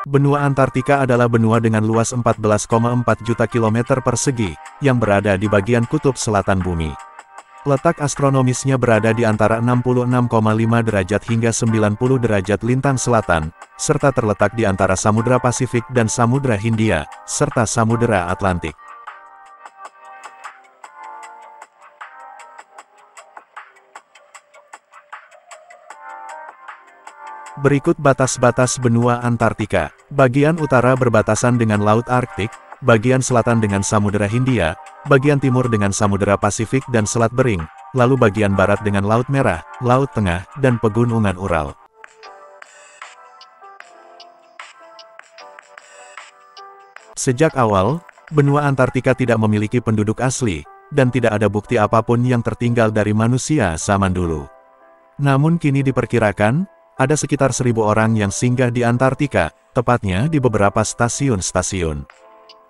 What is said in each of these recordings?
Benua Antartika adalah benua dengan luas 14,4 juta kilometer persegi, yang berada di bagian kutub selatan bumi. Letak astronomisnya berada di antara 66,5 derajat hingga 90 derajat lintang selatan, serta terletak di antara Samudra Pasifik dan Samudra Hindia, serta Samudra Atlantik. Berikut batas-batas benua Antartika. Bagian utara berbatasan dengan Laut Arktik, bagian selatan dengan Samudra Hindia, bagian timur dengan Samudra Pasifik dan Selat Bering, lalu bagian barat dengan Laut Merah, Laut Tengah, dan Pegunungan Ural. Sejak awal, benua Antartika tidak memiliki penduduk asli, dan tidak ada bukti apapun yang tertinggal dari manusia zaman dulu. Namun kini diperkirakan, ada sekitar 1.000 orang yang singgah di Antartika, tepatnya di beberapa stasiun-stasiun.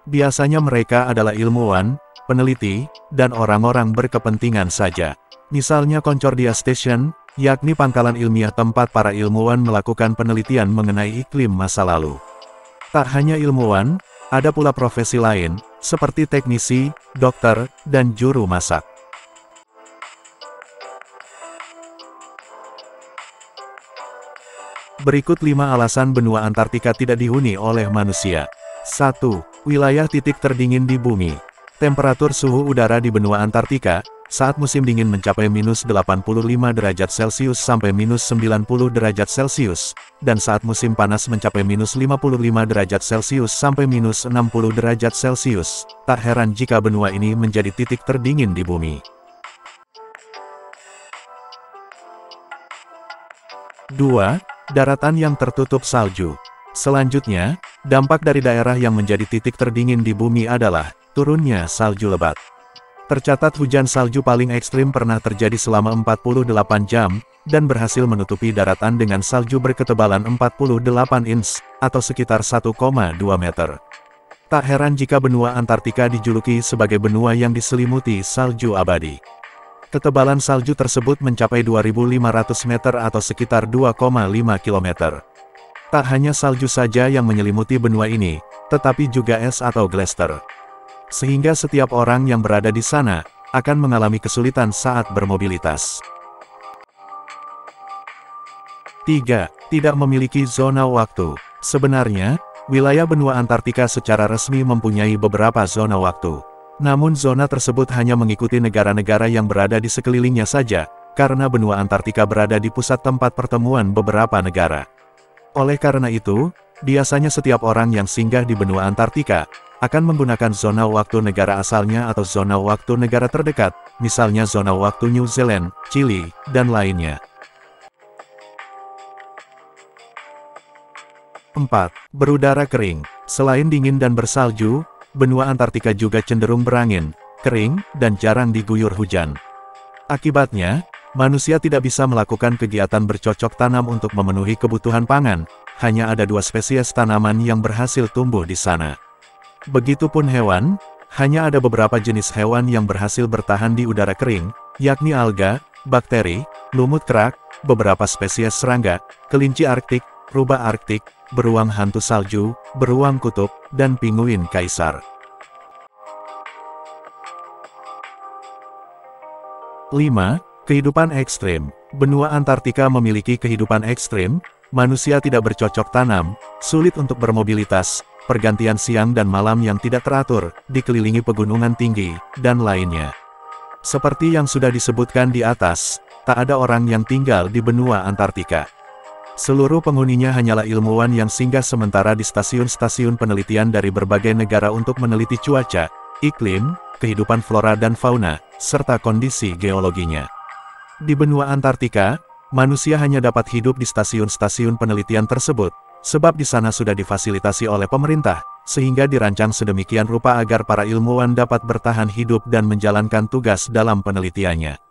Biasanya mereka adalah ilmuwan, peneliti, dan orang-orang berkepentingan saja. Misalnya Concordia Station, yakni pangkalan ilmiah tempat para ilmuwan melakukan penelitian mengenai iklim masa lalu. Tak hanya ilmuwan, ada pula profesi lain, seperti teknisi, dokter, dan juru masak. Berikut 5 alasan benua Antartika tidak dihuni oleh manusia. 1. Wilayah titik terdingin di bumi. Temperatur suhu udara di benua Antartika, saat musim dingin mencapai minus 85 derajat Celcius sampai minus 90 derajat Celcius, dan saat musim panas mencapai minus 55 derajat Celcius sampai minus 60 derajat Celcius. Tak heran jika benua ini menjadi titik terdingin di bumi. 2. Daratan yang tertutup salju. Selanjutnya, dampak dari daerah yang menjadi titik terdingin di bumi adalah turunnya salju lebat. Tercatat hujan salju paling ekstrim pernah terjadi selama 48 jam, dan berhasil menutupi daratan dengan salju berketebalan 48 inch, atau sekitar 1,2 meter. Tak heran jika benua Antartika dijuluki sebagai benua yang diselimuti salju abadi. Ketebalan salju tersebut mencapai 2.500 meter atau sekitar 2,5 km. Tak hanya salju saja yang menyelimuti benua ini, tetapi juga es atau glacier. Sehingga setiap orang yang berada di sana, akan mengalami kesulitan saat bermobilitas. 3. Tidak memiliki zona waktu. Sebenarnya, wilayah benua Antartika secara resmi mempunyai beberapa zona waktu. Namun zona tersebut hanya mengikuti negara-negara yang berada di sekelilingnya saja, karena benua Antartika berada di pusat tempat pertemuan beberapa negara. Oleh karena itu, biasanya setiap orang yang singgah di benua Antartika, akan menggunakan zona waktu negara asalnya atau zona waktu negara terdekat, misalnya zona waktu New Zealand, Chili, dan lainnya. 4. Berudara kering. Selain dingin dan bersalju, benua Antartika juga cenderung berangin, kering, dan jarang diguyur hujan. Akibatnya, manusia tidak bisa melakukan kegiatan bercocok tanam untuk memenuhi kebutuhan pangan, hanya ada 2 spesies tanaman yang berhasil tumbuh di sana. Begitupun hewan, hanya ada beberapa jenis hewan yang berhasil bertahan di udara kering, yakni alga, bakteri, lumut kerak, beberapa spesies serangga, kelinci Arktik, rubah Arktik, beruang hantu salju, beruang kutub, dan pinguin kaisar. 5. Kehidupan ekstrim. Benua Antartika memiliki kehidupan ekstrim, manusia tidak bercocok tanam, sulit untuk bermobilitas, pergantian siang dan malam yang tidak teratur, dikelilingi pegunungan tinggi, dan lainnya. Seperti yang sudah disebutkan di atas, tak ada orang yang tinggal di benua Antartika. Seluruh penghuninya hanyalah ilmuwan yang singgah sementara di stasiun-stasiun penelitian dari berbagai negara untuk meneliti cuaca, iklim, kehidupan flora dan fauna, serta kondisi geologinya. Di benua Antartika, manusia hanya dapat hidup di stasiun-stasiun penelitian tersebut, sebab di sana sudah difasilitasi oleh pemerintah, sehingga dirancang sedemikian rupa agar para ilmuwan dapat bertahan hidup dan menjalankan tugas dalam penelitiannya.